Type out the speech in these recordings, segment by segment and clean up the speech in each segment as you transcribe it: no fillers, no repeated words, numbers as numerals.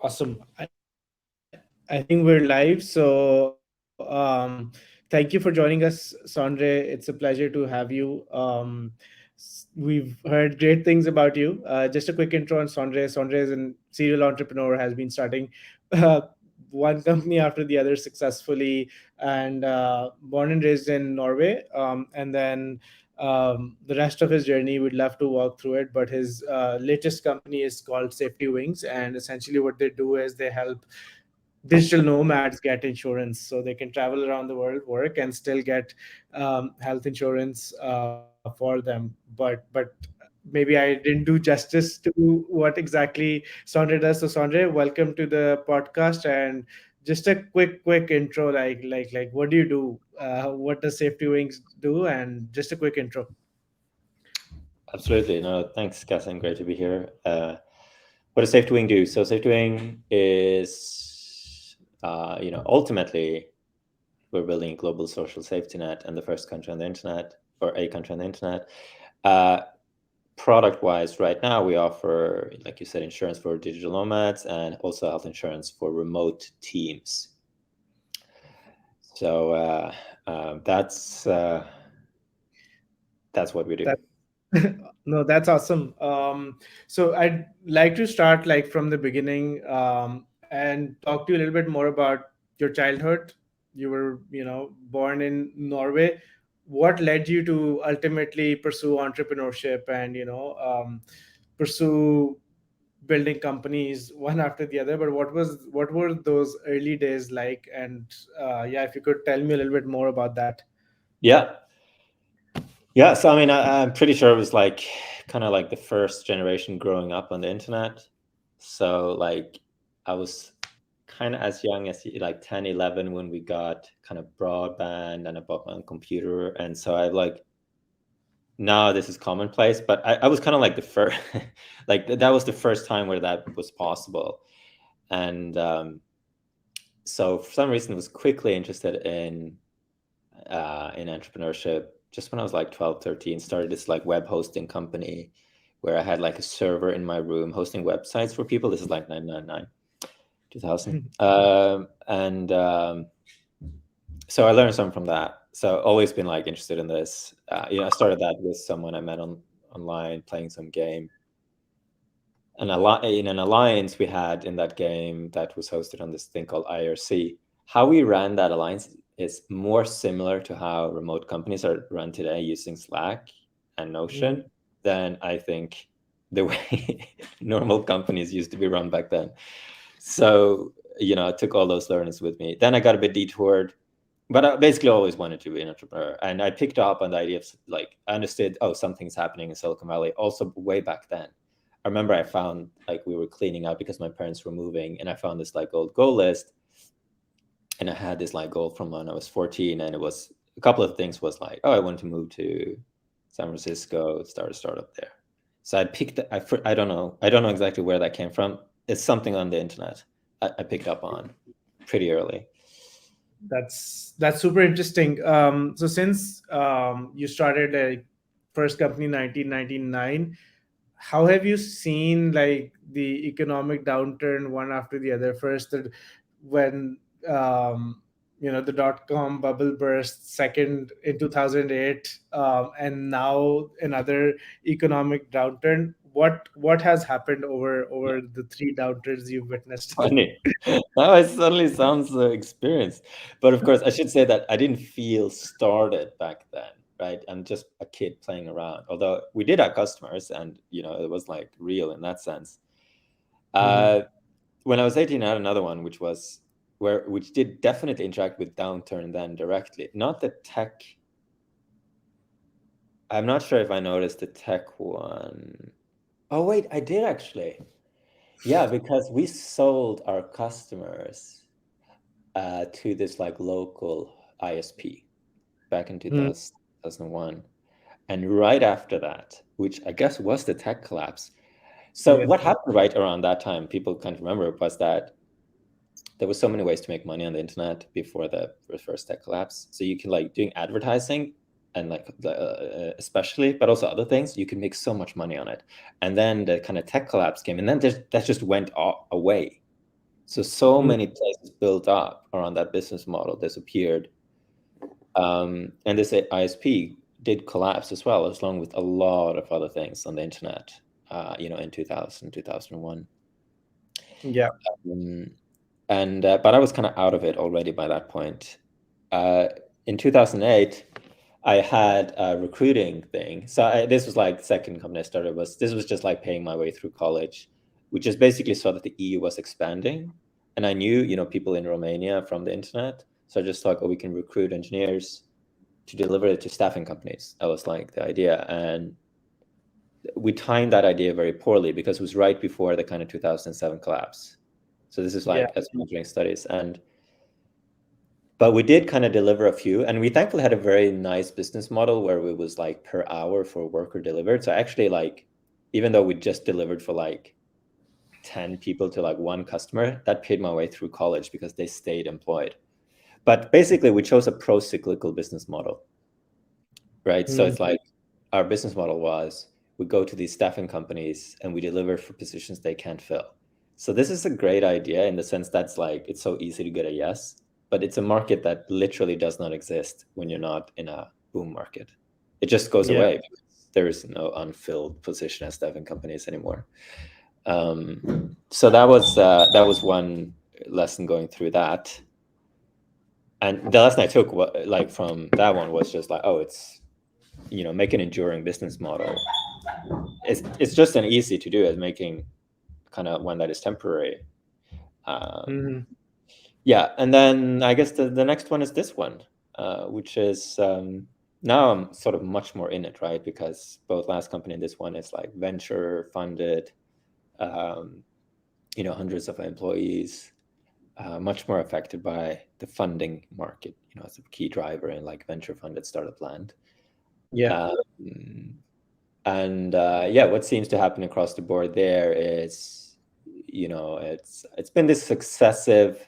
Awesome. I think we're live. Thank you for joining us, Sondre. It's a pleasure to have you. We've heard great things about you. Just a quick intro on Sondre. Sondre is a serial entrepreneur, has been starting uh, one company after the other successfully, and born and raised in Norway. And then the rest of his journey, we'd love to walk through it. But his latest company is called Safety Wings, and essentially what they do is they help digital nomads get insurance so they can travel around the world, work, and still get health insurance for them. But maybe I didn't do justice to what exactly Sondre does. So Sondre, welcome to the podcast, and just a quick intro, like what do you do? What does Safety Wings do? And just a quick intro. Absolutely. No, thanks, Kassan. Great to be here. What does SafetyWing do? So SafetyWing is, ultimately, we're building a global social safety net and the first country on the internet, or a country on the internet. Product-wise, right now, we offer, like you said, insurance for digital nomads and also health insurance for remote teams. So that's what we do. No, that's awesome. So I'd like to start like from the beginning, and talk to you a little bit more about your childhood. You were, born in Norway. What led you to ultimately pursue entrepreneurship and, pursue building companies one after the other? But what were those early days like? And yeah, if you could tell me a little bit more about that. Yeah. Yeah, so I mean, I'm pretty sure it was like kind of like the first generation growing up on the internet. So like I was kind of as young as like 10, 11 when we got kind of broadband and I bought my own computer. And so I like, now this is commonplace, but I was kind of like the first, like that was the first time where that was possible. And so for some reason, I was quickly interested in entrepreneurship just when I was like 12, 13. Started this like web hosting company where I had like a server in my room hosting websites for people. This is like 999, 2000. And so I learned something from that. So always been like interested in this. I started that with someone I met online playing some game. And in an alliance we had in that game that was hosted on this thing called IRC. How we ran that alliance is more similar to how remote companies are run today using Slack and Notion than I think the way normal companies used to be run back then. So, I took all those learnings with me. Then I got a bit detoured, but I basically always wanted to be an entrepreneur. And I picked up on the idea of like, I understood, oh, something's happening in Silicon Valley also way back then. I remember I found like we were cleaning up because my parents were moving, and I found this like old goal list. And I had this like goal from when I was 14, and it was a couple of things was like, oh, I want to move to San Francisco, start a startup there. So I picked, I don't know exactly where that came from. It's something on the internet I picked up on pretty early. That's super interesting. So since you started like first company 1999, how have you seen like the economic downturn one after the other? First, when the dot-com bubble burst, second in 2008, and now another economic downturn. What has happened over the three downturns you've witnessed? Funny. Now it suddenly sounds experienced. But of course, I should say that I didn't feel started back then, right? I'm just a kid playing around. Although we did have customers and, it was like real in that sense. Mhm. Uh, when I was 18, I had another one, which did definitely interact with downturn then directly. Not the tech. I'm not sure if I noticed the tech one. Oh, wait, I did actually. Yeah, because we sold our customers to this like local ISP back in Mm, 2001. And right after that, which I guess was the tech collapse. So yeah. what happened right around that time, people can't remember, was that there was so many ways to make money on the internet before the first tech collapse. So you can like doing advertising and like especially, but also other things, you can make so much money on it. And then the kind of tech collapse came, and then that just went away. So many places built up around that business model disappeared. And this ISP did collapse as well, along with a lot of other things on the internet, in 2000, 2001. Yeah. But I was kind of out of it already by that point. In 2008, I had a recruiting thing. So this was like the second company I started. This was just like paying my way through college, which is basically saw that the EU was expanding, and I knew people in Romania from the internet. So I just thought, oh, we can recruit engineers to deliver it to staffing companies. That was like the idea, and we timed that idea very poorly because it was right before the kind of 2007 collapse. So this is like as monitoring studies, but we did kind of deliver a few, and we thankfully had a very nice business model where it was like per hour for worker delivered. So actually, like, even though we just delivered for like 10 people to like one customer, that paid my way through college because they stayed employed. But basically, we chose a pro-cyclical business model, right? So it's like our business model was we go to these staffing companies and we deliver for positions they can't fill. So this is a great idea in the sense that's like it's so easy to get a yes, but it's a market that literally does not exist when you're not in a boom market. It just goes away because there is no unfilled position at staffing companies anymore. So that was one lesson going through that. And the lesson I took like from that one was just like, oh, it's make an enduring business model. It's just an easy to do as making kind of one that is temporary. Yeah, and then I guess the next one is this one, which is now I'm sort of much more in it, right? Because both last company and this one is like venture funded, hundreds of employees, much more affected by the funding market, as a key driver in like venture funded startup land. What seems to happen across the board there is, it's been this successive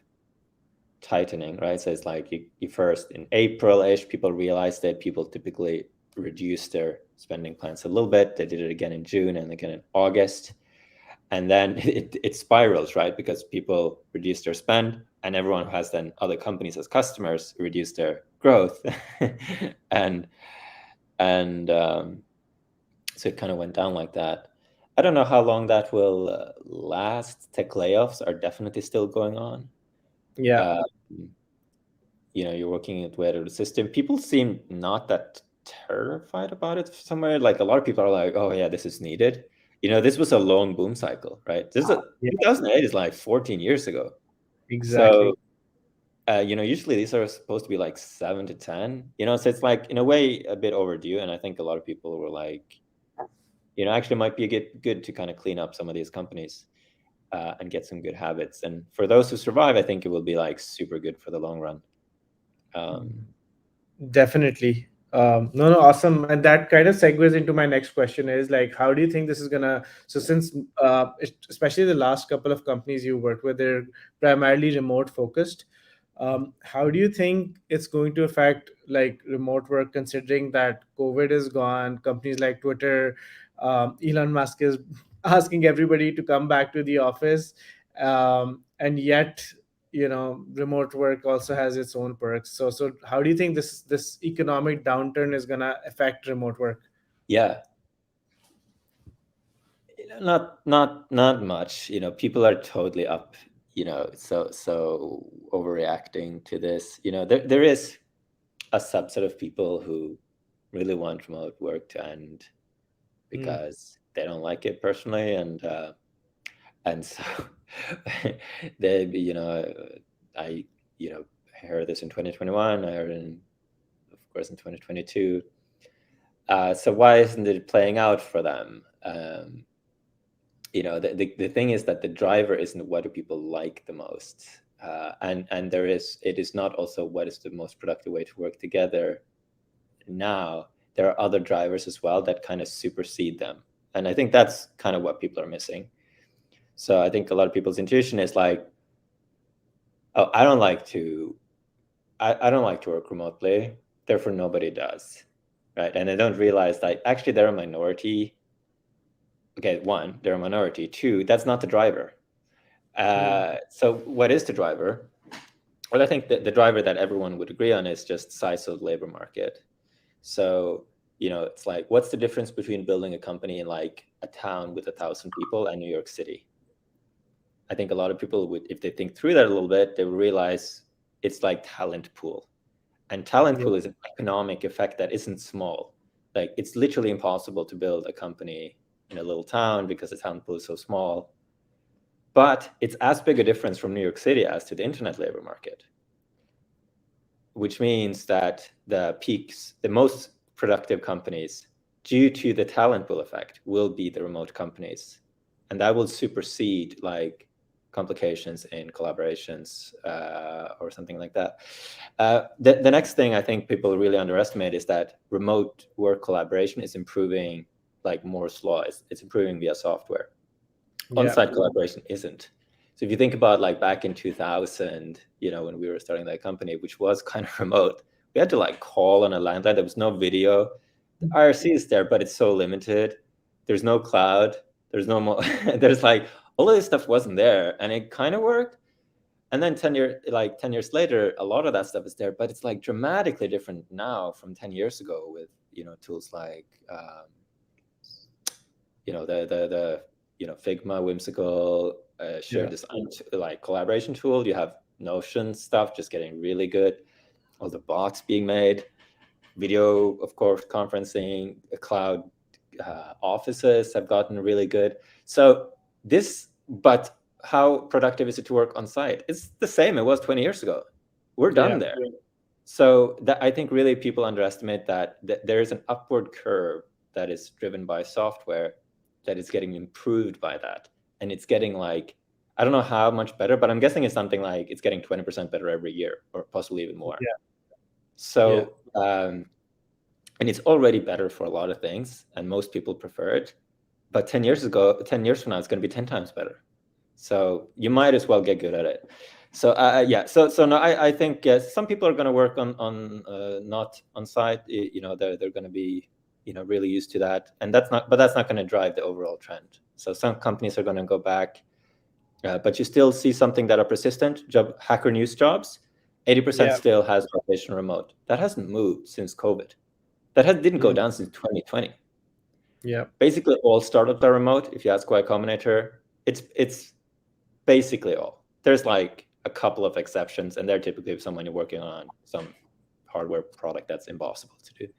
tightening, right? So it's like you first in April-ish, people realized that people typically reduce their spending plans a little bit. They did it again in June and again in August. And then it spirals, right? Because people reduce their spend and everyone who has then other companies as customers reduce their growth. and so it kind of went down like that. I don't know how long that will last. Tech layoffs are definitely still going on. You're working at way to the system. People seem not that terrified about it somewhere. Like a lot of people are like, oh yeah, this is needed. This was a long boom cycle, right? 2008 is like 14 years ago. Exactly. So, usually these are supposed to be like 7 to 10, so it's like in a way a bit overdue. And I think a lot of people were like, actually might be good to kind of clean up some of these companies and get some good habits. And for those who survive, I think it will be like super good for the long run. Definitely. No, awesome. And that kind of segues into my next question is like, how do you think this is gonna? So since, especially the last couple of companies you worked with, they're primarily remote focused. How do you think it's going to affect like remote work, considering that COVID is gone? Companies like Twitter, Elon Musk is asking everybody to come back to the office, and yet remote work also has its own perks. So how do you think this economic downturn is going to affect remote work? Yeah, not much. People are totally up, so overreacting to this. There is a subset of people who really want remote work to end because they don't like it personally, and so they, I heard this in 2021. I heard it of course in 2022. So why isn't it playing out for them? The thing is that the driver isn't what do people like the most, and it is not also what is the most productive way to work together. Now there are other drivers as well that kind of supersede them, and I think that's kind of what people are missing. So I think a lot of people's intuition is like, oh, I don't like to work remotely, therefore nobody does, right? And they don't realize that actually they're a minority. Okay, one, they're a minority. Two, that's not the driver. So what is the driver? Well, I think that the driver that everyone would agree on is just size of the labor market. So, it's like, what's the difference between building a company in like a town with 1,000 people and New York City? I think a lot of people would, if they think through that a little bit, they will realize it's like talent pool. And talent Yeah. pool is an economic effect that isn't small. Like, it's literally impossible to build a company in a little town because the talent pool is so small. But it's as big a difference from New York City as to the internet labor market, which means that the peaks, the most productive companies, due to the talent pool effect, will be the remote companies. And that will supersede like complications in collaborations or something like that. The next thing I think people really underestimate is that remote work collaboration is improving like Moore's law. It's improving via software. Yeah. On-site collaboration isn't. So if you think about like back in 2000, when we were starting that company, which was kind of remote, we had to like call on a landline. There was no video. The IRC is there, but it's so limited. There's no cloud. There's no more. There's like all of this stuff wasn't there, and it kind of worked. And then 10 years later, a lot of that stuff is there, but it's like dramatically different now from 10 years ago with tools like the Figma, Whimsical, shared design, like collaboration tool. You have Notion stuff just getting really good. All the bots being made, video, of course, conferencing, cloud offices have gotten really good. So but how productive is it to work on site? It's the same it was 20 years ago. We're done there. So that, I think really people underestimate that there is an upward curve that is driven by software that is getting improved by that. And it's getting like, I don't know how much better, but I'm guessing it's something like it's getting 20% better every year or possibly even more. So, and it's already better for a lot of things and most people prefer it. But 10 years from now, it's going to be 10 times better. So you might as well get good at it. So so no, I think yes, some people are going to work on not on site. They're going to be really used to that, and that's not going to drive the overall trend. So some companies are going to go back, but you still see something that are persistent. Hacker News jobs, 80% still has rotation remote. That hasn't moved since COVID. That didn't go down since 2020. Yeah. Basically, all startups are remote. If you ask Y Combinator, it's basically all. There's like a couple of exceptions, and they're typically someone you're working on some hardware product that's impossible to do.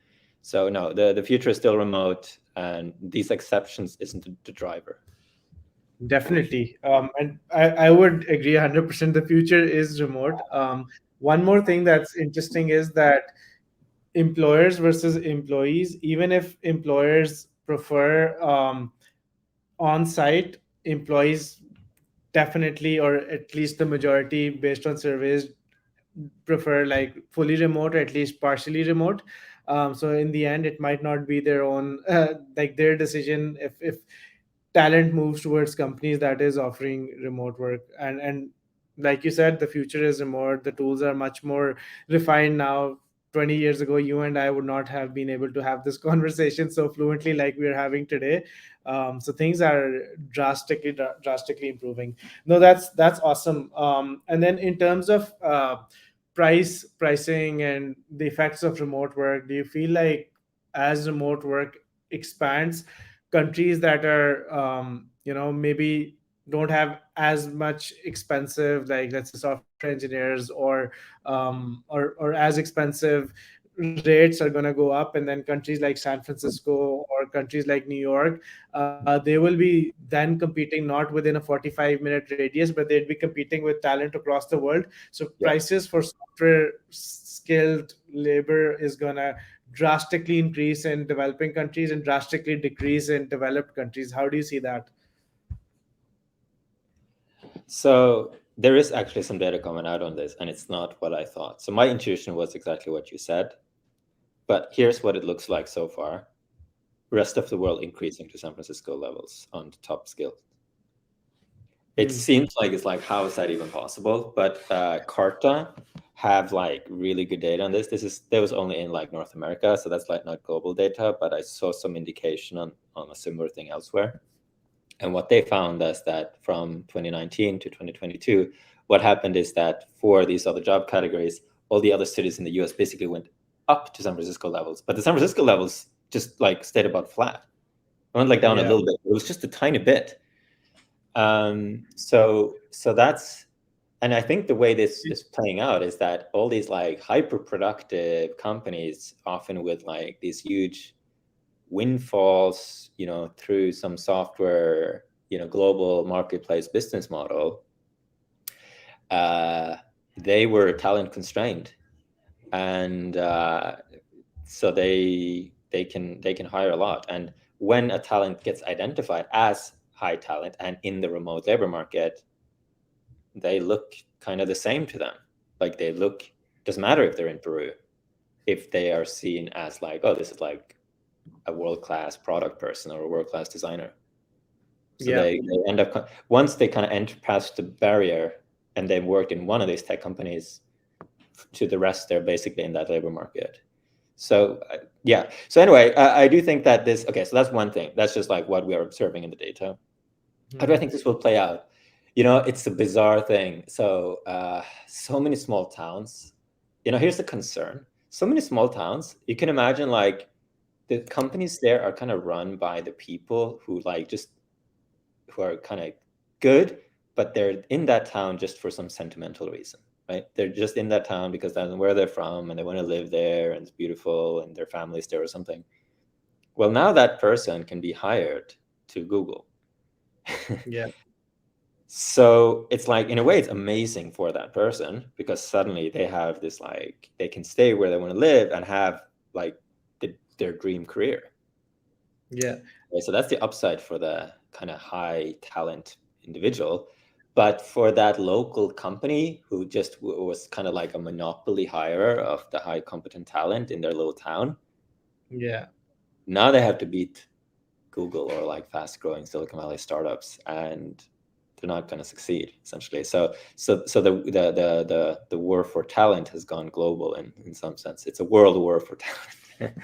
So no, the future is still remote, and these exceptions isn't the driver. Definitely. And I would agree 100%. The future is remote. One more thing that's interesting is that employers versus employees, even if employers prefer on-site, employees definitely, or at least the majority based on surveys, prefer like fully remote or at least partially remote. So in the end, it might not be their own like their decision if talent moves towards companies that is offering remote work. And like you said, the future is remote. The tools are much more refined now. 20 years ago, you and I would not have been able to have this conversation so fluently like we are having today. So things are drastically improving. No, that's awesome. And then in terms of pricing and the effects of remote work, do you feel like as remote work expands, countries that are maybe don't have as much expensive, like let's say software engineers, or as expensive rates are going to go up, and then countries like San Francisco or countries like New York, they will be then competing not within a 45-minute radius, but they'd be competing with talent across the world. So prices for software skilled labor is going to drastically increase in developing countries and drastically decrease in developed countries. How do you see that? So there is actually some data coming out on this, and it's not what I thought. So my intuition was exactly what you said, but here's what it looks like so far. Rest of the world increasing to San Francisco levels on the top skills. It seems like it's like, how is that even possible? But Carta have like really good data on this. There was only in like North America, so that's like not global data, but I saw some indication on a similar thing elsewhere. And what they found is that from 2019 to 2022, what happened is that for these other job categories, all the other cities in the US basically went up to San Francisco levels, but the San Francisco levels just like stayed about flat. It went like down a Yeah. little bit. It was just a tiny bit. So that's, and I think the way this is playing out is that all these like hyper productive companies, often with like these huge windfalls, through some software, global marketplace business model, they were talent constrained, and so they can hire a lot. And when a talent gets identified as high talent and in the remote labor market, they look kind of the same to them. Like they look, doesn't matter if they're in Peru, if they are seen as like, oh, this is like a world-class product person or a world-class designer. So Yeah. they end up, once they kind of enter past the barrier and they've worked in one of these tech companies, to the rest, they're basically in that labor market. So yeah. So anyway, I do think that this, okay, so that's one thing. That's just like what we are observing in the data. How do I think this will play out? It's a bizarre thing. So so many small towns, here's the concern. So many small towns, you can imagine like the companies there are kind of run by the people who like just, who are kind of good, but they're in that town just for some sentimental reason, right? They're just in that town because that's where they're from and they want to live there and it's beautiful and their family's there or something. Well, now that person can be hired to Google. Yeah. So it's like, in a way, it's amazing for that person because suddenly they have this, like, they can stay where they want to live and have like their dream career. Yeah. Right? So that's the upside for the kind of high talent individual. But for that local company who just was kind of like a monopoly hirer of the high competent talent in their little town, Yeah. now they have to beat Google or like fast growing Silicon Valley startups, and they're not going to succeed essentially. So the war for talent has gone global in some sense. It's a world war for talent.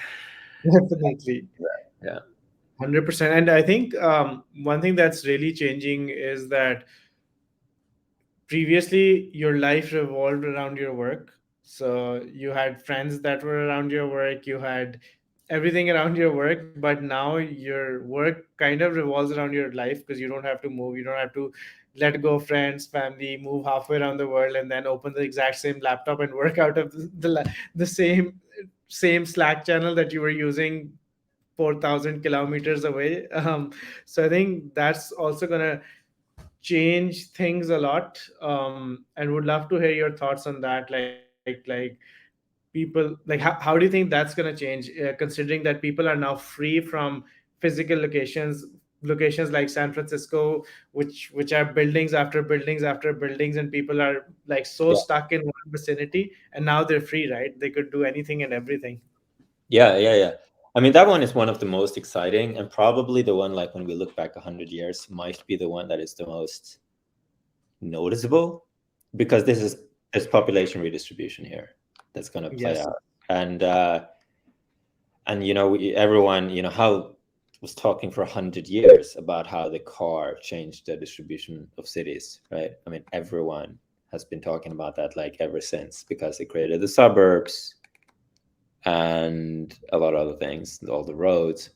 Definitely. Yeah. 100%. And I think one thing that's really changing is that previously your life revolved around your work. So you had friends that were around your work, you had everything around your work, but now your work kind of revolves around your life because you don't have to move, you don't have to let go of friends, family, move halfway around the world and then open the exact same laptop and work out of the same Slack channel that you were using 4,000 kilometers away. So I think that's also going to change things a lot, and would love to hear your thoughts on that. Like people, like how do you think that's going to change, considering that people are now free from physical locations like San Francisco, which are buildings after buildings after buildings, and people are like so Yeah. stuck in one vicinity, and now they're free, right? They could do anything and everything. Yeah. I mean, that one is one of the most exciting, and probably the one, like when we look back 100 years, might be the one that is the most noticeable, because there's population redistribution here that's going to play Yes. out. And everyone, how was talking for 100 years about how the car changed the distribution of cities, right? I mean, everyone has been talking about that like ever since, because it created the suburbs and a lot of other things, all the roads.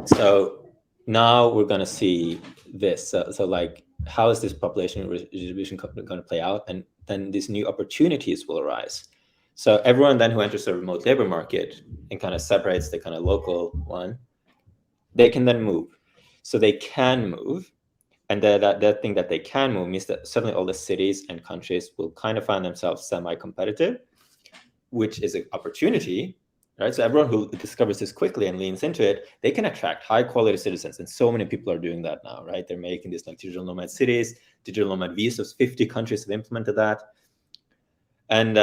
So now we're going to see this. So like, how is this population redistribution going to play out? And then these new opportunities will arise. So everyone then who enters the remote labor market and kind of separates the kind of local one, they can then move. So they can move. And that thing that they can move means that suddenly all the cities and countries will kind of find themselves semi-competitive, which is an opportunity, right? So everyone who discovers this quickly and leans into it, they can attract high quality citizens. And so many people are doing that now, right? They're making these like digital nomad cities, digital nomad visas. 50 countries have implemented that. And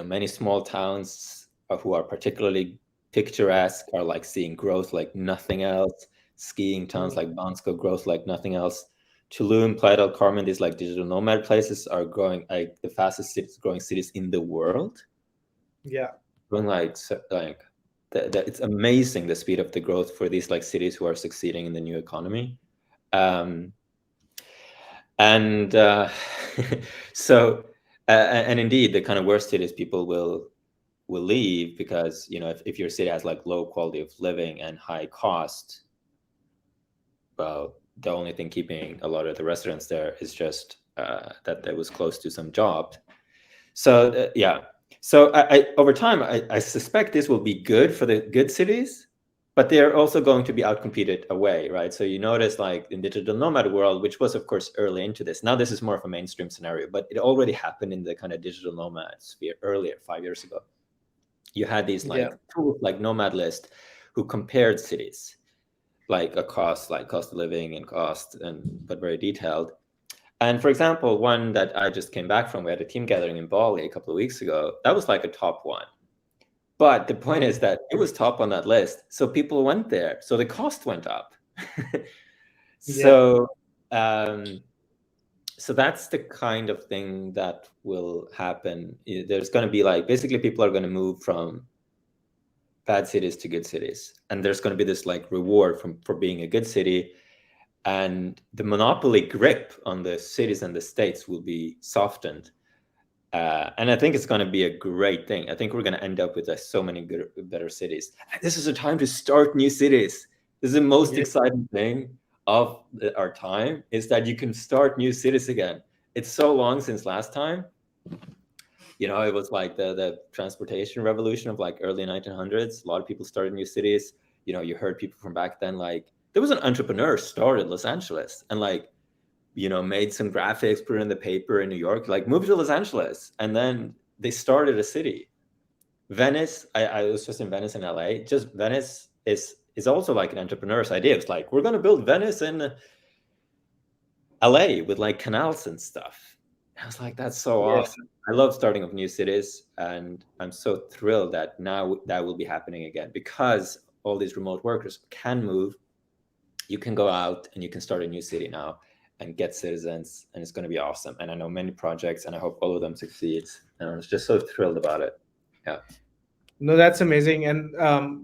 many small towns who are particularly picturesque are like seeing growth like nothing else. Skiing towns like Bansko growth like nothing else. Tulum, Playa del Carmen, these like digital nomad places are growing like the fastest growing cities in the world. Yeah. Growing like it's amazing the speed of the growth for these like cities who are succeeding in the new economy. And so and indeed the kind of worst cities people will leave because, you know, if your city has like low quality of living and high cost, well, the only thing keeping a lot of the residents there is just that they was close to some job. So yeah, so I over time I suspect this will be good for the good cities, but they're also going to be outcompeted away, right? So you notice like in digital nomad world, which was of course early into this. Now this is more of a mainstream scenario, but it already happened in the kind of digital nomad sphere earlier, 5 years ago. You had these Yeah. like tools like Nomad List who compared cities like a cost, like cost of living and cost, and but very detailed. And for example, one that I just came back from, we had a team gathering in Bali a couple of weeks ago. That was like a top one. But the point is that it was top on that list. So people went there. So the cost went up. Yeah. So so that's the kind of thing that will happen. There's going to be like, basically people are going to move from bad cities to good cities. And there's going to be this like reward for being a good city. And the monopoly grip on the cities and the states will be softened. And I think it's going to be a great thing. I think we're going to end up with so many good, better cities. And this is a time to start new cities. This is the most Yeah. exciting thing of our time, is that you can start new cities again. It's so long since last time. You know, it was like the transportation revolution of like early 1900s. A lot of people started new cities. You know, you heard people from back then, like there was an entrepreneur started Los Angeles and like, you know, made some graphics, put it in the paper in New York, like moved to Los Angeles, and then they started a city. Venice, I was just in Venice in LA. Just Venice is also like an entrepreneur's idea. It's like, we're going to build Venice in LA with like canals and stuff. I was like, that's so Yeah. awesome. I love starting up new cities, and I'm so thrilled that now that will be happening again, because all these remote workers can move. You can go out and you can start a new city now and get citizens, and it's going to be awesome. And I know many projects, and I hope all of them succeeds. And I was just so thrilled about it. Yeah. No, that's amazing, and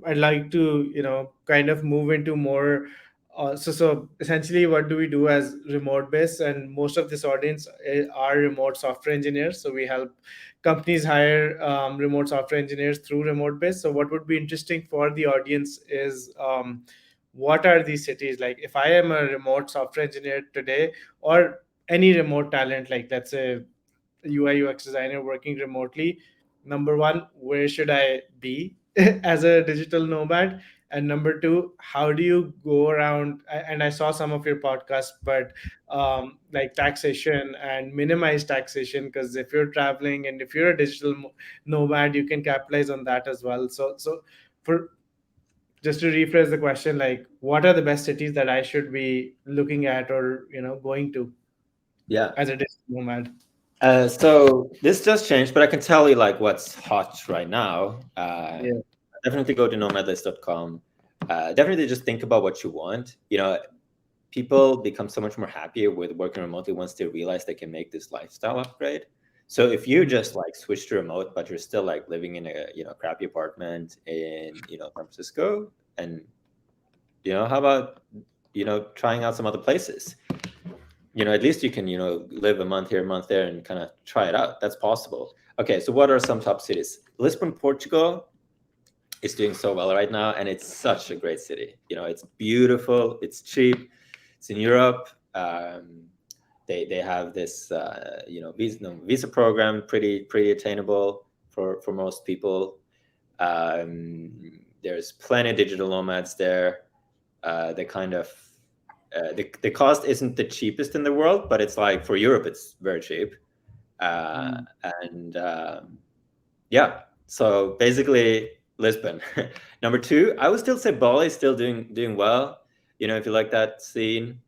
I'd like to, kind of move into more. So essentially, what do we do as remote base? And most of this audience are remote software engineers. So we help companies hire remote software engineers through remote base. So what would be interesting for the audience is, what are these cities like? If I am a remote software engineer today, or any remote talent, like let's say UI UX designer working remotely, number one, where should I be as a digital nomad? And number two, how do you go around? And I saw some of your podcasts, but like taxation and minimize taxation, because if you're traveling and if you're a digital nomad, you can capitalize on that as well. So for just to rephrase the question, like what are the best cities that I should be looking at, or going to Yeah. as a digital nomad? So this just changed, but I can tell you like what's hot right now. Yeah. Definitely go to nomadlist.com. Definitely just think about what you want. You know, people become so much more happier with working remotely once they realize they can make this lifestyle upgrade. So if you just like switch to remote, but you're still like living in a crappy apartment in San Francisco, and how about trying out some other places? At least you can live a month here, a month there, and kind of try it out. That's possible. Okay, so what are some top cities? Lisbon, Portugal is doing so well right now, and it's such a great city. It's beautiful, it's cheap, it's in Europe. They have this visa program, pretty attainable for most people. There's plenty of digital nomads there. They kind of the cost isn't the cheapest in the world, but it's like for Europe it's very cheap. And yeah, so basically Lisbon. Number two, I would still say Bali is still doing well. If you like that scene.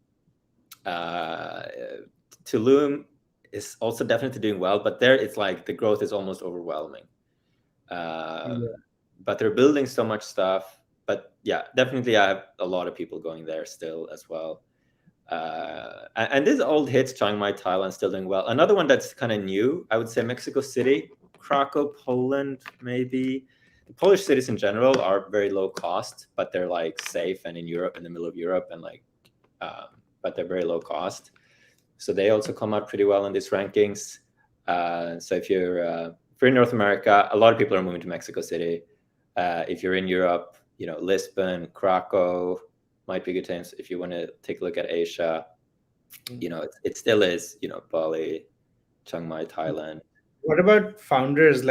Tulum is also definitely doing well, but there it's like the growth is almost overwhelming. Yeah. But they're building so much stuff. But yeah, definitely I have a lot of people going there still as well. And this old hits, Chiang Mai, Thailand, still doing well. Another one that's kind of new, I would say Mexico City, Krakow, Poland, maybe. Polish cities in general are very low cost, but they're like safe and in Europe, in the middle of Europe, and like, but they're very low cost. So they also come out pretty well in these rankings. So if you're in North America, a lot of people are moving to Mexico City. If you're in Europe, you know, Lisbon, Krakow might be good times. If you want to take a look at Asia, you know, it still is, you know, Bali, Chiang Mai, Thailand. What about founders?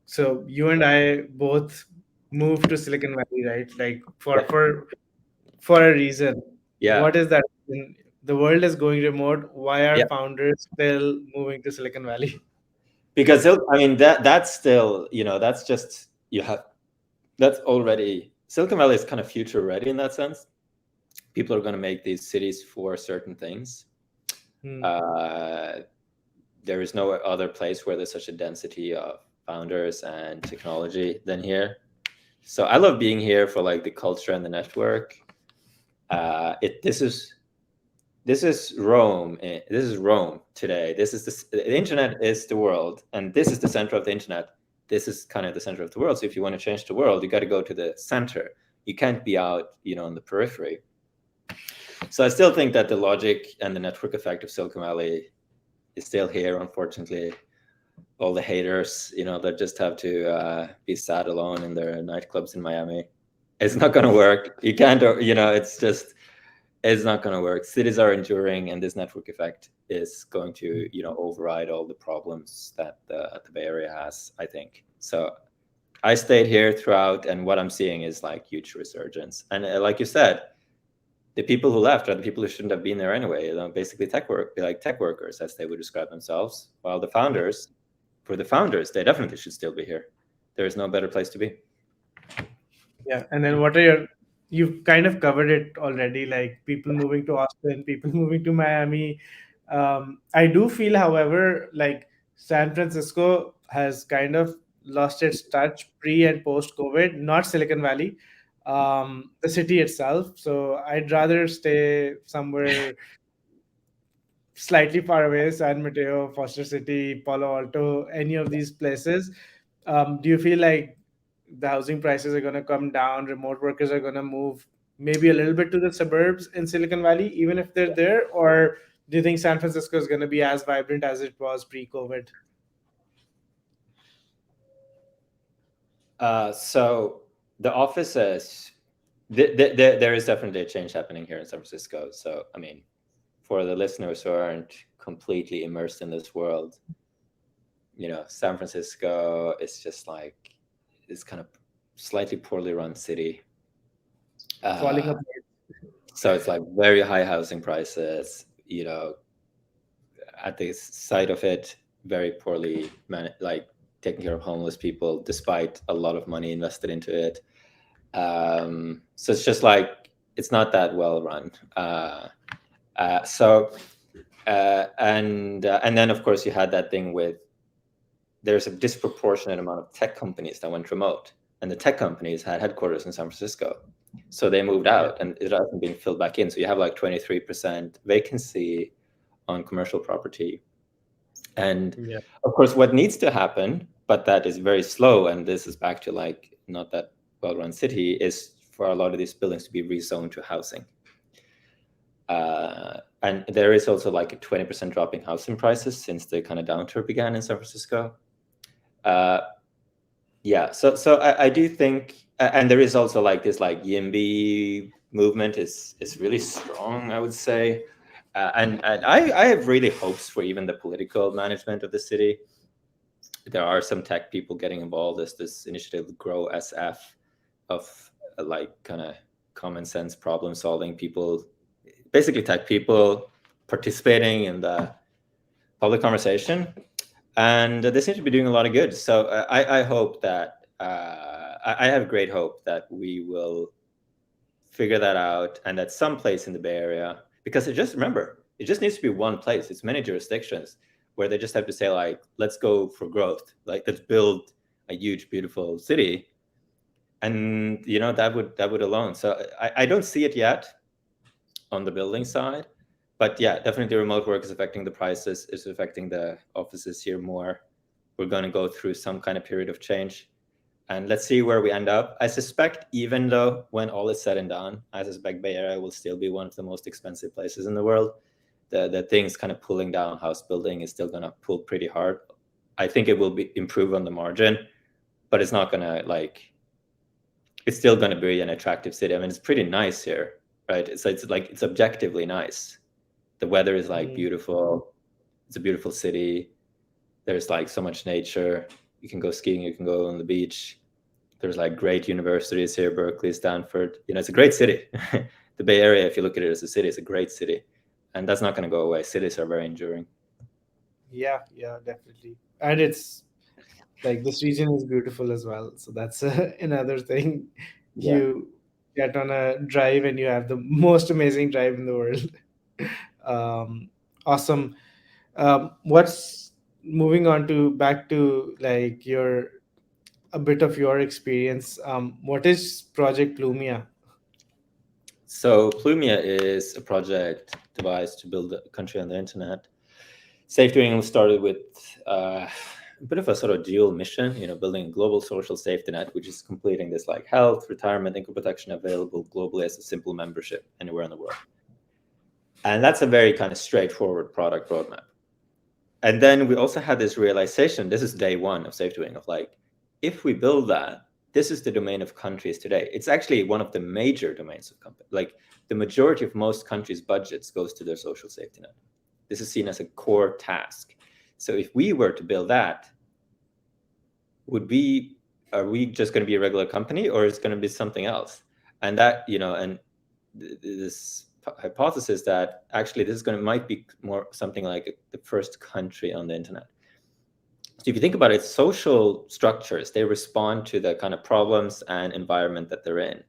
So you and I both moved to Silicon Valley, right? Like Yeah. for a reason. Yeah. What is that? The world is going remote. Why are Yeah. founders still moving to Silicon Valley? Because I mean that's still, you know, that's just, that's already, Silicon Valley is kind of future ready in that sense. People are going to make these cities for certain things. There is no other place where there's such a density of founders and technology than here. So I love being here for like the culture and the network. This is Rome. This is Rome today. This is the internet is the world, and this is the center of the internet. This is kind of the center of the world. So if you want to change the world, you got to go to the center. You can't be out, you know, on the periphery. So I still think that the logic and the network effect of Silicon Valley is still here. Unfortunately, all the haters, you know, that just have to be sad alone in their nightclubs in Miami. It's not going to work. You can't, you know, it's not going to work. Cities are enduring, and this network effect is going to, you know, override all the problems that the Bay Area has, I think. So I stayed here throughout, and what I'm seeing is like huge resurgence. And like you said, the people who left are the people who shouldn't have been there anyway. You know, basically tech workers, as they would describe themselves. While the founders, for the founders, they definitely should still be here. There is no better place to be. Yeah. And then you've kind of covered it already, like people moving to Austin, people moving to Miami. I do feel, however, like San Francisco has kind of lost its touch pre and post COVID, not Silicon Valley, the city itself. So I'd rather stay somewhere slightly far away, San Mateo, Foster City, Palo Alto, any of these places. Do you feel like the housing prices are going to come down, remote workers are going to move maybe a little bit to the suburbs in Silicon Valley, even if they're there? Or do you think San Francisco is going to be as vibrant as it was pre-COVID? So the offices, there is definitely a change happening here in San Francisco. So, I mean, for the listeners who aren't completely immersed in this world, you know, San Francisco is just like this kind of slightly poorly run city. Falling apart. So it's like very high housing prices, you know, at the site of it, very poorly like taking care of homeless people, despite a lot of money invested into it. So it's just like, it's not that well run. And then of course you had that thing with, there's a disproportionate amount of tech companies that went remote, and the tech companies had headquarters in San Francisco. So they moved out, and it hasn't been filled back in. So you have like 23% vacancy on commercial property. And of course, what needs to happen, but that is very slow, and this is back to like not that well-run city, is for a lot of these buildings to be rezoned to housing. And there is also like a 20% drop in housing prices since the kind of downturn began in San Francisco. Yeah, so I do think, and there is also like this like YIMBY movement is really strong, I would say. And I have really hopes for even the political management of the city. There are some tech people getting involved. There's this initiative, Grow SF, of like kind of common sense problem solving people, basically tech people participating in the public conversation. And they seem to be doing a lot of good. So I hope that, I have great hope that we will figure that out, and at some place in the Bay Area, because it just needs to be one place. It's many jurisdictions where they just have to say like, let's go for growth. Like, let's build a huge, beautiful city. And, you know, that would alone. So I don't see it yet on the building side, but yeah, definitely remote work is affecting the prices, is affecting the offices here more. We're going to go through some kind of period of change. And let's see where we end up. I suspect, even though when all is said and done, I suspect Bay Area will still be one of the most expensive places in the world. The things kind of pulling down house building is still going to pull pretty hard. I think it will be improve on the margin, but it's not going to it's still going to be an attractive city. I mean, it's pretty nice here, right? It's objectively nice. The weather is beautiful. It's a beautiful city. There's so much nature. You can go skiing, you can go on the beach. There's great universities here, Berkeley, Stanford. It's a great city. The Bay Area, if you look at it as a city, it's a great city. And that's not going to go away. Cities are very enduring. Yeah, definitely. And it's this region is beautiful as well. So that's another thing. Yeah. You get on a drive and you have the most amazing drive in the world. Awesome. What's moving on to back to your a bit of your experience. What is Project Plumia? So Plumia is a project devised to build a country on the internet. SafetyWing started with a bit of a sort of dual mission, building a global social safety net, which is completing this health, retirement, income protection available globally as a simple membership anywhere in the world. And that's a very kind of straightforward product roadmap. And then we also had this realization, this is day one of SafetyWing, of if we build that, this is the domain of countries today. It's actually one of the major domains of companies. The majority of most countries' budgets goes to their social safety net. This is seen as a core task. So if we were to build that, are we just going to be a regular company, or is it going to be something else? And that, and this hypothesis that actually this might be more something like the first country on the internet. So if you think about it, social structures, they respond to the kind of problems and environment that they're in.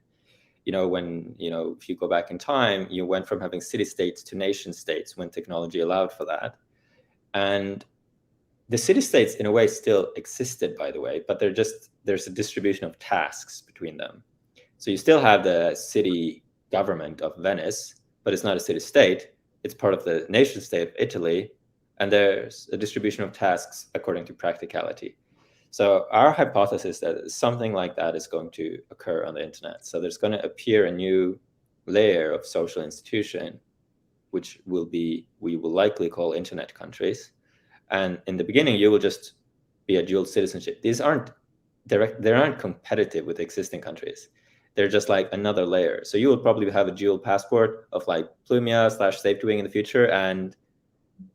If you go back in time, you went from having city states to nation states when technology allowed for that. And the city states in a way still existed, by the way, but there's a distribution of tasks between them. So you still have the city government of Venice, but it's not a city state. It's part of the nation state of Italy. And there's a distribution of tasks according to practicality. So our hypothesis that something like that is going to occur on the internet. So there's going to appear a new layer of social institution, which we will likely call internet countries. And in the beginning, you will just be a dual citizenship. These aren't they aren't competitive with existing countries. They're just another layer. So you will probably have a dual passport of Plumia/SafetyWing in the future, and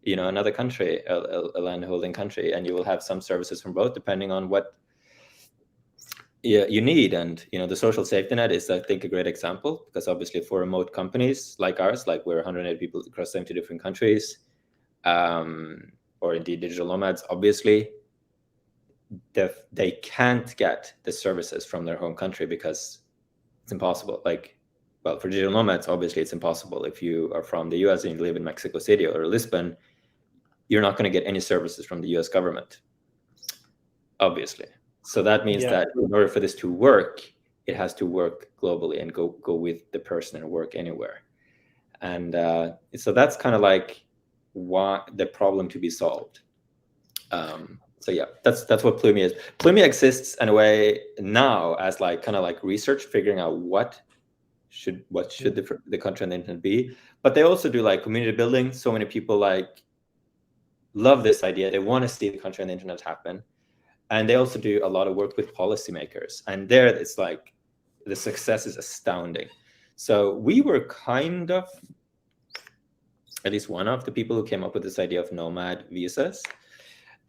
another country, a land holding country, and you will have some services from both depending on what you need. And the social safety net is, I think, a great example, because obviously for remote companies like ours, we're 180 people across 70 different countries, or indeed digital nomads, obviously they can't get the services from their home country because it's impossible. For digital nomads, obviously it's impossible. If you are from the US and you live in Mexico City or Lisbon, you're not going to get any services from the US government, obviously. So that means that in order for this to work, it has to work globally and go with the person and work anywhere. And so that's kind of why the problem to be solved. So yeah, that's what Plumia is. Plumia exists in a way now as kind of research, figuring out what should the country on the internet be. But they also do community building. So many people love this idea. They want to see the country on the internet happen. And they also do a lot of work with policymakers. And there it's the success is astounding. So we were kind of, at least one of the people who came up with this idea of nomad visas.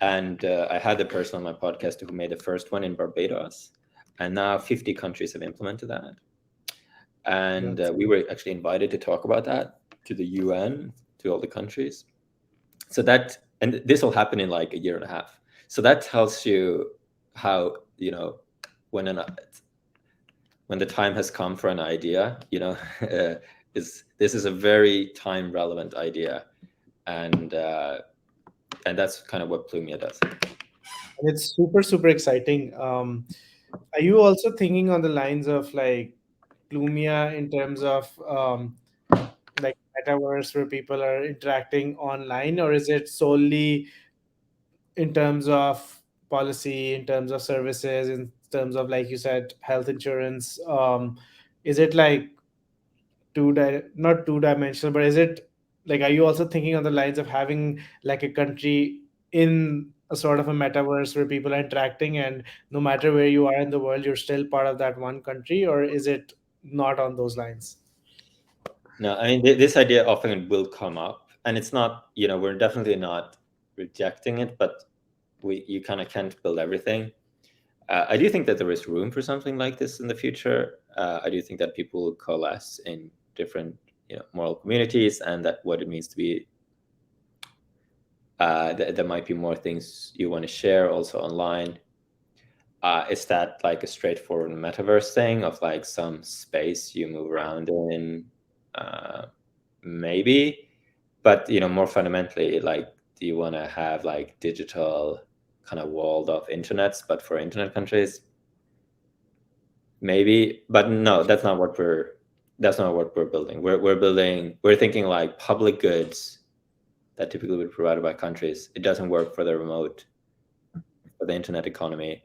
And I had the person on my podcast who made the first one in Barbados. And now 50 countries have implemented that. And we were actually invited to talk about that to the UN, to all the countries. So and this will happen in a year and a half. So that tells you how, when the time has come for an idea, this is a very time relevant idea. And that's kind of what Plumia does. And it's super, super exciting. Are you also thinking on the lines of Plumia in terms of metaverse where people are interacting online, or is it solely in terms of policy, in terms of services, terms of, like you said, health insurance? Is it like not two dimensional, but is it like, are you also thinking on the lines of having like a country in a sort of a metaverse where people are interacting, and no matter where you are in the world, you're still part of that one country, or is it not on those lines? No, I mean, this idea often will come up, and it's not, we're definitely not rejecting it, but you kind of can't build everything. I do think that there is room for something like this in the future. I do think that people will coalesce in different, moral communities, and that what it means to be, there might be more things you want to share also online. Is that like a straightforward metaverse thing of like some space you move around in? Maybe, but more fundamentally, like, do you want to have like digital kind of walled off internets, but for internet countries? Maybe, but no, that's not what we're building. We're thinking like public goods that typically would be provided by countries. It doesn't work for the remote, for the internet economy,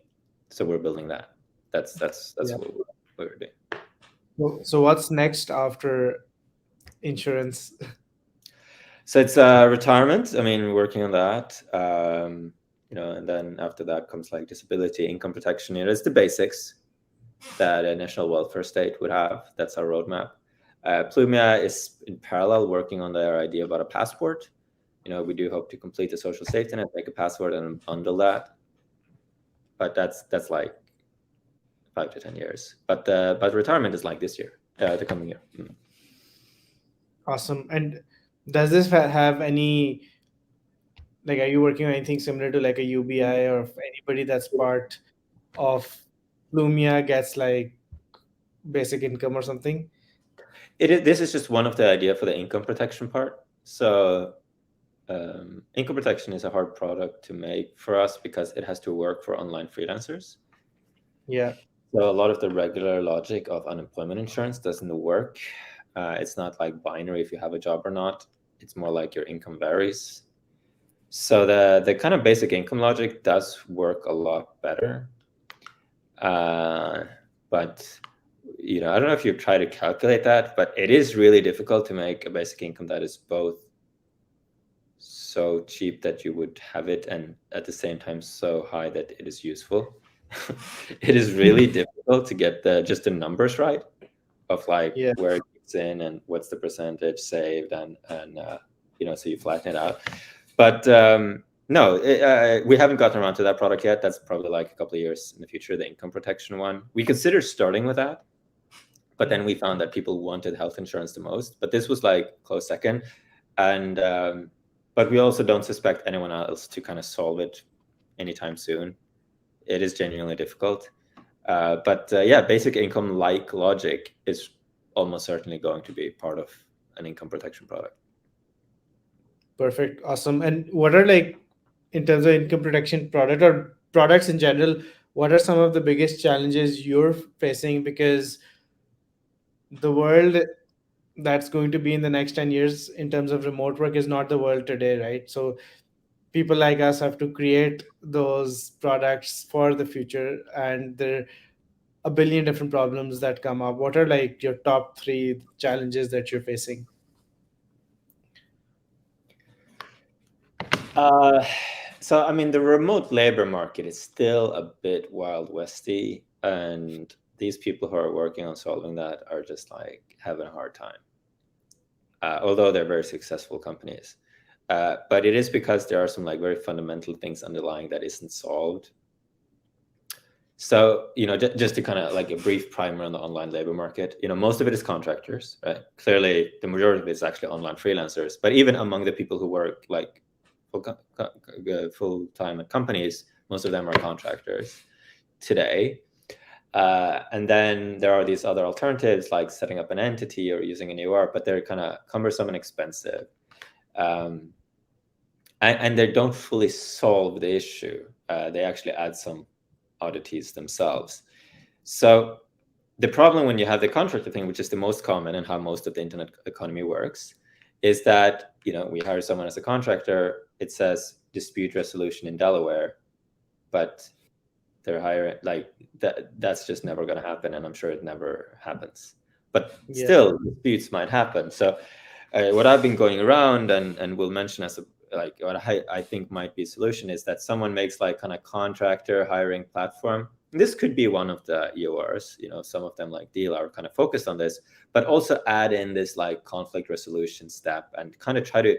so we're building that. That's Yeah. what we're doing. So what's next after insurance? So it's retirement. I mean, working on that. And then after that comes like disability, income protection. It's the basics that a national welfare state would have. That's our roadmap. Plumia is in parallel working on their idea about a passport. We do hope to complete the social safety net, make a passport, and bundle that. But that's like 5 to 10 years. But retirement is like this year, the coming year. Awesome. And does this have any, like, are you working on anything similar to like a UBI, or if anybody that's part of Lumia gets like basic income or something? This is just one of the idea for the income protection part. So income protection is a hard product to make for us because it has to work for online freelancers. Yeah. So a lot of the regular logic of unemployment insurance doesn't work. It's not like binary if you have a job or not. It's more like your income varies. So the kind of basic income logic does work a lot better. But I don't know if you've tried to calculate that, but it is really difficult to make a basic income that is both so cheap that you would have it, and at the same time so high that it is useful. It is really difficult to get just the numbers right of like Yeah. where it gets in and what's the percentage saved, and so you flatten it out. But no, we haven't gotten around to that product yet. That's probably like a couple of years in the future, the income protection one. We considered starting with that, but then we found that people wanted health insurance the most. But this was like close second. And but we also don't suspect anyone else to kind of solve it anytime soon. It is genuinely difficult. But yeah, basic income like logic is almost certainly going to be part of an income protection product. Perfect. Awesome. And what are, like, in terms of income protection product or products in general, what are some of the biggest challenges you're facing? Because the world that's going to be in the next 10 years in terms of remote work is not the world today, right? So people like us have to create those products for the future, and there are a billion different problems that come up. What are like your top three challenges that you're facing? So I mean, the remote labor market is still a bit wild westy, and these people who are working on solving that are just like having a hard time. Although they're very successful companies. But it is because there are some like very fundamental things underlying that isn't solved. So, just to kind of like a brief primer on the online labor market, most of it is contractors, right? Clearly, the majority of it is actually online freelancers. But even among the people who work like full time at companies, most of them are contractors today. And then there are these other alternatives like setting up an entity or using an EUR, but they're kind of cumbersome and expensive. And they don't fully solve the issue. They actually add some oddities themselves. So the problem when you have the contractor thing, which is the most common and how most of the internet economy works, is that we hire someone as a contractor. It says dispute resolution in Delaware, but they're hiring, like that's just never going to happen, and I'm sure it never happens. But Yeah. still, disputes might happen. So what I've been going around and will mention as like what I think might be a solution is that someone makes like kind of contractor hiring platform. This could be one of the EORs, some of them like Deal are kind of focused on this, but also add in this like conflict resolution step and kind of try to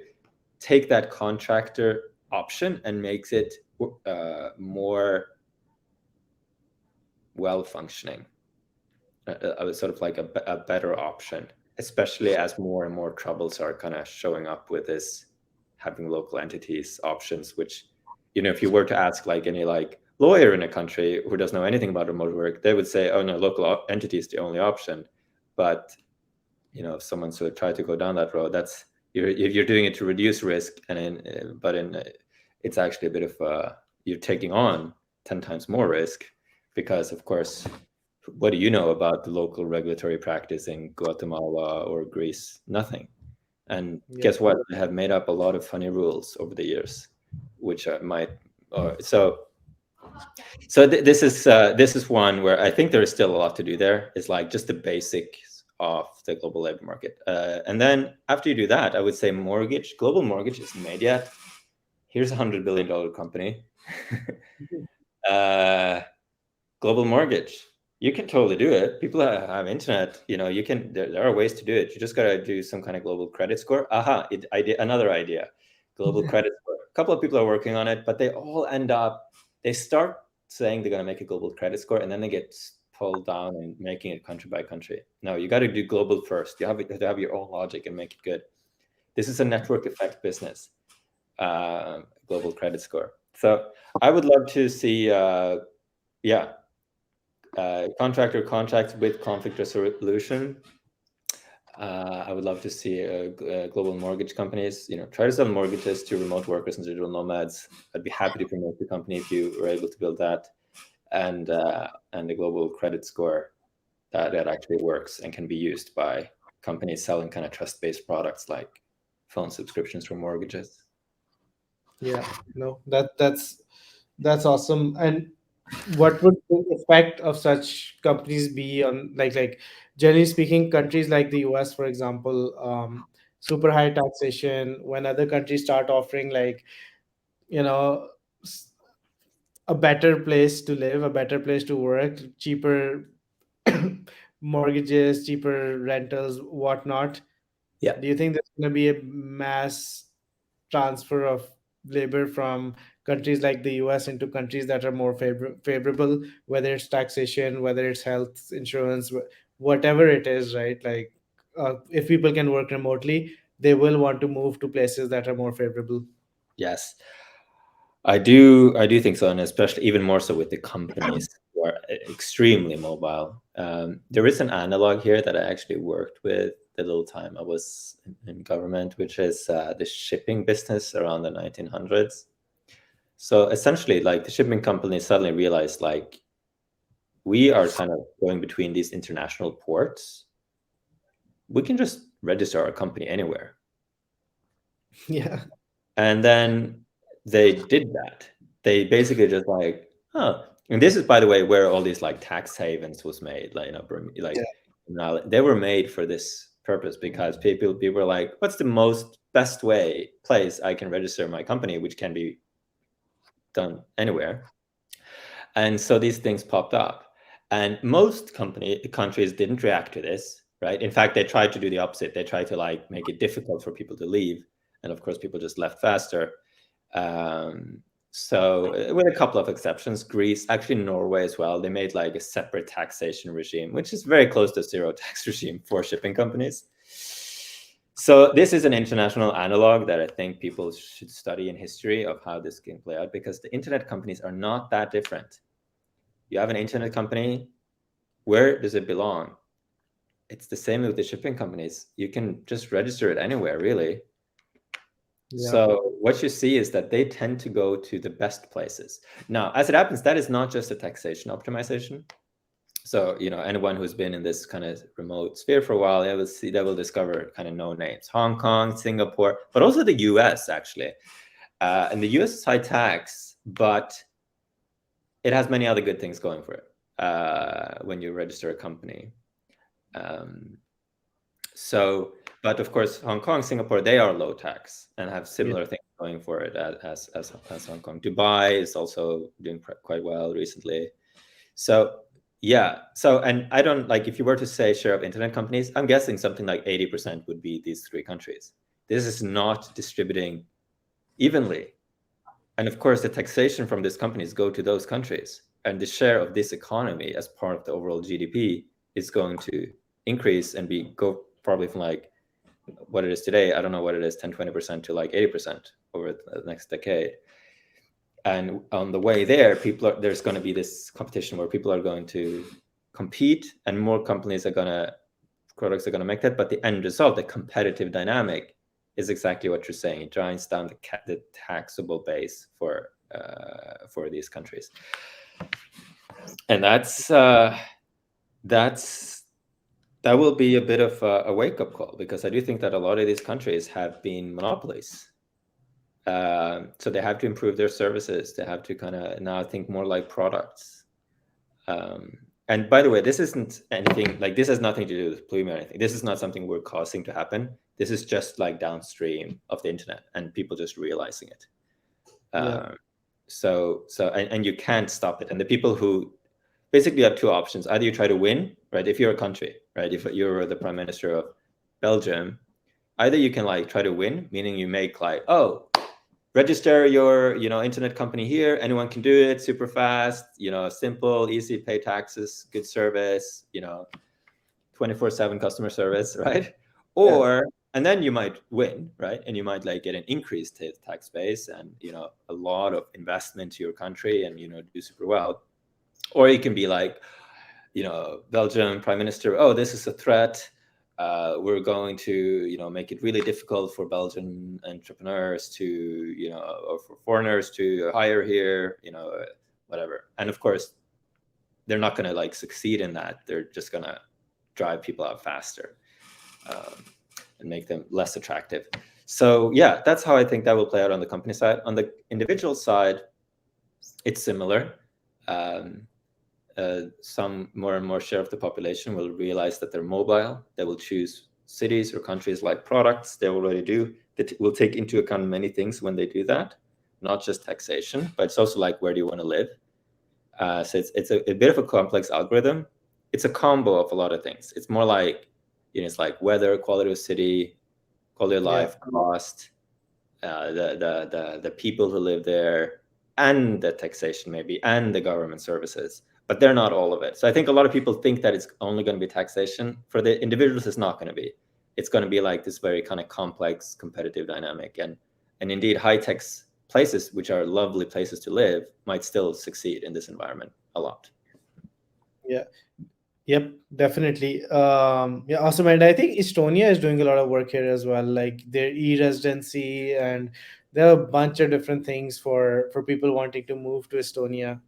take that contractor option and makes it more well functioning, sort of like a better option, especially as more and more troubles are kind of showing up with this having local entities options, which, if you were to ask like any like lawyer in a country who doesn't know anything about remote work, they would say, oh no, local entity is the only option. But if someone sort of tried to go down that road, that's you're doing it to reduce risk, it's actually a bit of you're taking on 10 times more risk, because of course, what do you know about the local regulatory practice in Guatemala or Greece? Nothing. And guess what? They have made up a lot of funny rules over the years, which might. This is one where I think there is still a lot to do. There is like just the basics of the global labor market, and then after you do that, I would say global mortgage isn't made yet. Here's $100 billion company. Global mortgage. You can totally do it. People have internet. You can. There are ways to do it. You just gotta do some kind of global credit score. Another idea. Global credit score. A couple of people are working on it, but they all end up. They start saying they're gonna make a global credit score, and then they get pulled down and making it country by country. No, you got to do global first. You have to have your own logic and make it good. This is a network effect business. Global credit score. So I would love to see. Contractor contracts with conflict resolution. I would love to see global mortgage companies, try to sell mortgages to remote workers and digital nomads. I'd be happy to promote the company if you were able to build that, and a global credit score that actually works and can be used by companies selling kind of trust-based products like phone subscriptions for mortgages. Yeah, no, that's awesome. And what would the effect of such companies be on, like generally speaking, countries like the US, for example, super high taxation? When other countries start offering, like, you know s- a better place to live, a better place to work, cheaper mortgages, cheaper rentals, whatnot, Yeah. do you think there's going to be a mass transfer of labor from countries like the US into countries that are more favorable, whether it's taxation, whether it's health insurance, whatever it is, right? Like, if people can work remotely, they will want to move to places that are more favorable. Yes. I do think so, and especially even more so with the companies who are extremely mobile. There is an analog here that I actually worked with the little time I was in government, which is the shipping business around the 1900s. So essentially, like the shipping companies suddenly realized, like, we are kind of going between these international ports. We can just register our company anywhere. Yeah. And then they did that. They basically just like, and this is, by the way, where all these like tax havens was made. Like, Yeah. they were made for this purpose, because people were like, what's the most best place I can register my company, which can be done anywhere. And so these things popped up, and most countries didn't react to this, right? In fact, they tried to do the opposite. They tried to like make it difficult for people to leave, and of course, people just left faster. So with a couple of exceptions, Greece, actually Norway as well, they made like a separate taxation regime, which is very close to zero tax regime for shipping companies. So this is an international analog that I think people should study in history of how this can play out, because the internet companies are not that different. You have an internet company, where does it belong? It's the same with the shipping companies. You can just register it anywhere, really. Yeah. So what you see is that they tend to go to the best places. Now, as it happens, that is not just a taxation optimization. So, anyone who's been in this kind of remote sphere for a while, they will discover kind of no names: Hong Kong, Singapore, but also the US, actually. And the US is high tax, but it has many other good things going for it when you register a company. But of course, Hong Kong, Singapore, they are low tax and have similar things going for it as Hong Kong. Dubai is also doing quite well recently. So yeah. So, and I don't like, if you were to say share of internet companies, I'm guessing something like 80% would be these three countries. This is not distributing evenly. And of course, the taxation from these companies go to those countries. And the share of this economy as part of the overall GDP is going to increase and go probably from like what it is today, I don't know what it is, 10, 20% to like 80% over the next decade. And on the way there, there's going to be this competition where people are going to compete, and more products are going to make that. But the end result, the competitive dynamic, is exactly what you're saying. It drives down the taxable base for these countries, and that will be a bit of a wake-up call, because I do think that a lot of these countries have been monopolies. So they have to improve their services. They have to kind of now think more like products. And by the way, this isn't anything like, this has nothing to do with Plume or anything. This is not something we're causing to happen. This is just like downstream of the internet and people just realizing it. And you can't stop it. And the people who basically have two options: either you try to win, right? If you're a country, right? If you're the prime minister of Belgium, either you can like try to win, meaning you make like, oh, register your, internet company here. Anyone can do it, super fast, simple, easy, pay taxes, good service, 24/7 customer service, right? And then you might win, right? And you might like get an increased tax base and, a lot of investment to your country and, do super well. Or you can be like, Belgium prime minister, oh, this is a threat. We're going to, make it really difficult for Belgian entrepreneurs to, or for foreigners to hire here, whatever. And of course, they're not going to like succeed in that. They're just going to drive people out faster and make them less attractive. So yeah, that's how I think that will play out on the company side. On the individual side, it's similar. Some more and more share of the population will realize that they're mobile. They will choose cities or countries like products. They already do. That will take into account many things when they do that, not just taxation, but it's also like, where do you want to live? So it's a bit of a complex algorithm. It's a combo of a lot of things. It's more like, it's like weather, quality of city, quality of life, cost, the people who live there, and the taxation maybe, and the government services. But they're not all of it. So I think a lot of people think that it's only going to be taxation. For the individuals, it's not going to be. It's going to be like this very kind of complex competitive dynamic. And indeed, high-tech places, which are lovely places to live, might still succeed in this environment a lot. Yeah. Yep, definitely. Awesome. And I think Estonia is doing a lot of work here as well, like their e-residency, and there are a bunch of different things for people wanting to move to Estonia.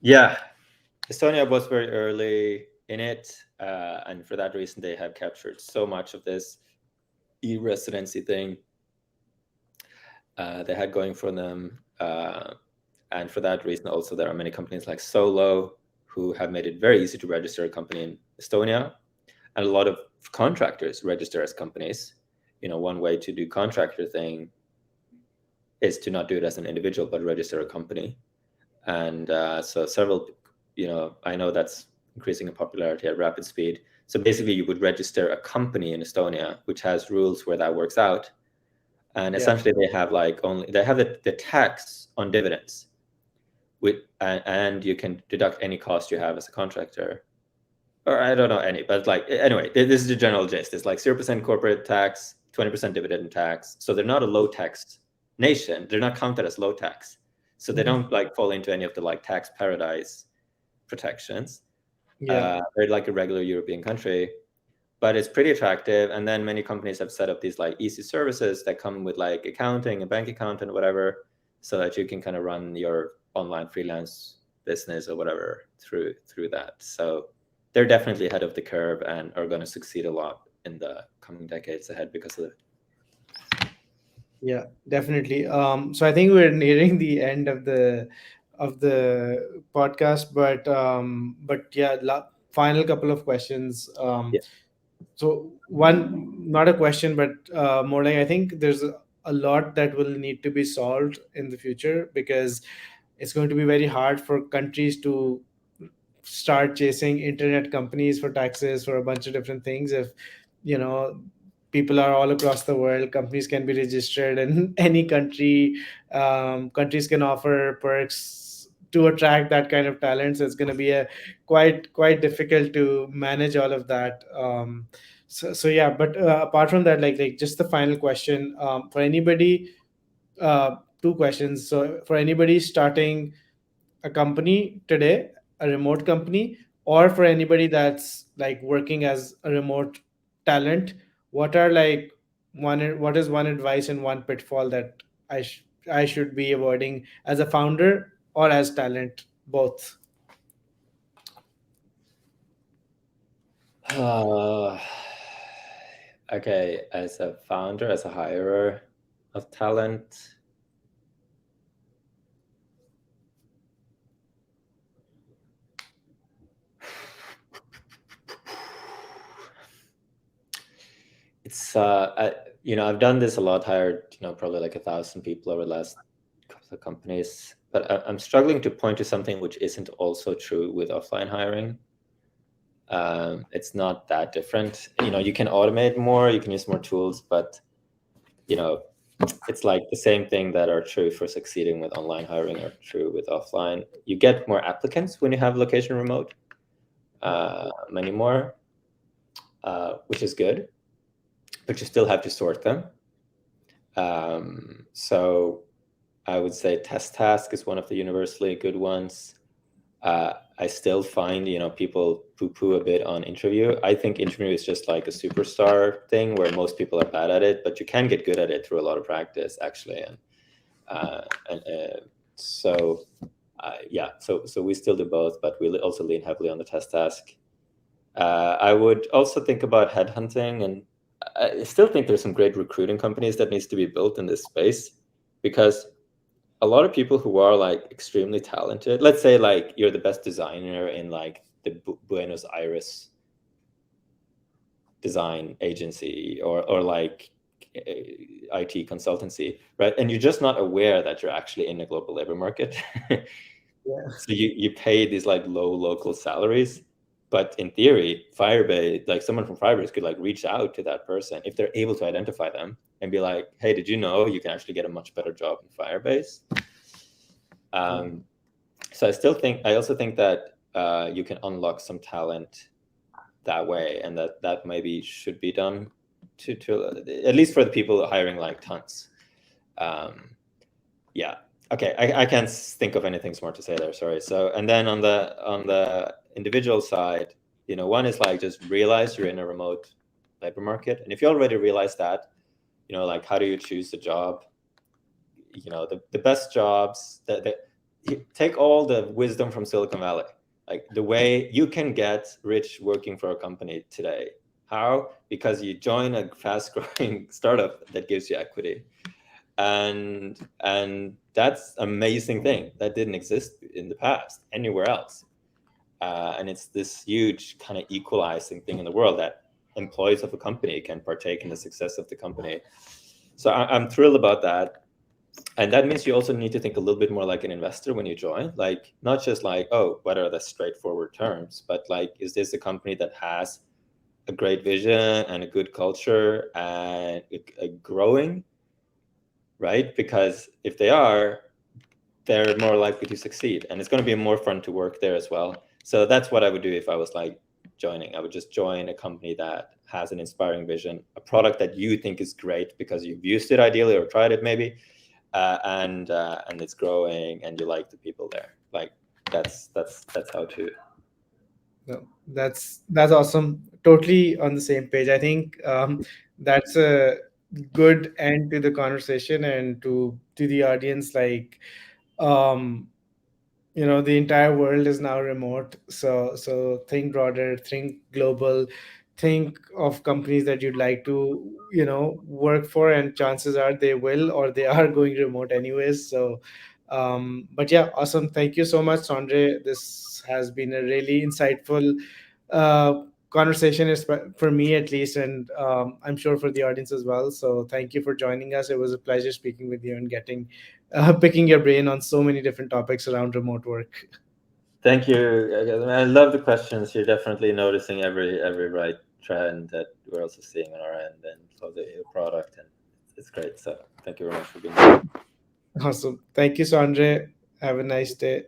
Yeah, Estonia was very early in it, and for that reason, they have captured so much of this e-residency thing they had going for them. And for that reason, also, there are many companies like Solo who have made it very easy to register a company in Estonia. And a lot of contractors register as companies. One way to do contractor thing is to not do it as an individual, but register a company. And so several, I know that's increasing in popularity at rapid speed. So basically, you would register a company in Estonia, which has rules where that works out. And essentially, they have the tax on dividends, and you can deduct any cost you have as a contractor, or I don't know any, but like anyway, this is the general gist. It's like 0% corporate tax, 20% dividend tax. So they're not a low tax nation. They're not counted as low tax. So they don't like fall into any of the like tax paradise protections. They're like a regular European country, but it's pretty attractive. And then many companies have set up these like easy services that come with like accounting and bank account and whatever, so that you can kind of run your online freelance business or whatever through that. So they're definitely ahead of the curve and are going to succeed a lot in the coming decades ahead because of it. Yeah, definitely. So I think we're nearing the end of the the podcast, but yeah, final couple of questions. Yeah. So one, not a question, but more like, I think there's a lot that will need to be solved in the future, because it's going to be very hard for countries to start chasing internet companies for taxes, for a bunch of different things. If you know people are all across the world, companies can be registered in any country. Countries can offer perks to attract that kind of talent, so it's going to be a quite difficult to manage all of that. So yeah, but apart from that, like just the final question, for anybody, two questions. So for anybody starting a company today, a remote company, or for anybody that's like working as a remote talent, what are like what is one advice and one pitfall that I should be avoiding as a founder or as talent, both? Uh, okay, as a founder, as a hirer of talent, it's I've done this a lot, hired probably like 1,000 people over the last couple of companies, but I'm struggling to point to something which isn't also true with offline hiring. It's not that different. You can automate more, you can use more tools, but it's like the same thing that are true for succeeding with online hiring are true with offline. You get more applicants when you have location remote, many more, which is good, but you still have to sort them. So I would say test task is one of the universally good ones. I still find, people poo-poo a bit on interview. I think interview is just like a superstar thing where most people are bad at it, but you can get good at it through a lot of practice, actually. And so, yeah, so we still do both, but we also lean heavily on the test task. I would also think about headhunting, and I still think there's some great recruiting companies that needs to be built in this space, because a lot of people who are like extremely talented, let's say like you're the best designer in like the Buenos Aires design agency or like IT consultancy, right? And you're just not aware that you're actually in a global labor market. Yeah. So you pay these like low local salaries, but in theory, Firebase, like someone from Firebase could like reach out to that person if they're able to identify them and be like, hey, did you know you can actually get a much better job in Firebase? So I also think that you can unlock some talent that way, and that maybe should be done to at least for the people hiring like tons. Yeah. Okay. I can't think of anything smart to say there. Sorry. So, and then on the individual side, one is like just realize you're in a remote labor market, and if you already realize that, like how do you choose a job? The best jobs that take all the wisdom from Silicon Valley, like the way you can get rich working for a company today. How? Because you join a fast growing startup that gives you equity. And that's amazing thing that didn't exist in the past anywhere else. And it's this huge kind of equalizing thing in the world that employees of a company can partake in the success of the company. So I'm thrilled about that. And that means you also need to think a little bit more like an investor when you join, like not just like, oh, what are the straightforward terms, but like, is this a company that has a great vision and a good culture and a growing, right? Because if they are, they're more likely to succeed, and it's going to be more fun to work there as well. So that's what I would do if I was like joining. I would just join a company that has an inspiring vision, a product that you think is great because you've used it ideally or tried it maybe, and it's growing and you like the people there. Like that's how to. No, that's awesome. Totally on the same page. I think that's a good end to the conversation, and to the audience. Like, um, the entire world is now remote. So think broader, think global, think of companies that you'd like to work for, and chances are they will, or they are going remote anyways. So But yeah, awesome. Thank you so much, Sondre. This has been a really insightful uh, conversation, for me at least, and I'm sure for the audience as well. So thank you for joining us. It was a pleasure speaking with you and getting picking your brain on so many different topics around remote work. Thank you. I love the questions. You're definitely noticing every right trend that we're also seeing on our end and for the product, and it's great. So thank you very much for being here. Awesome. Thank you, Sondre. Have a nice day.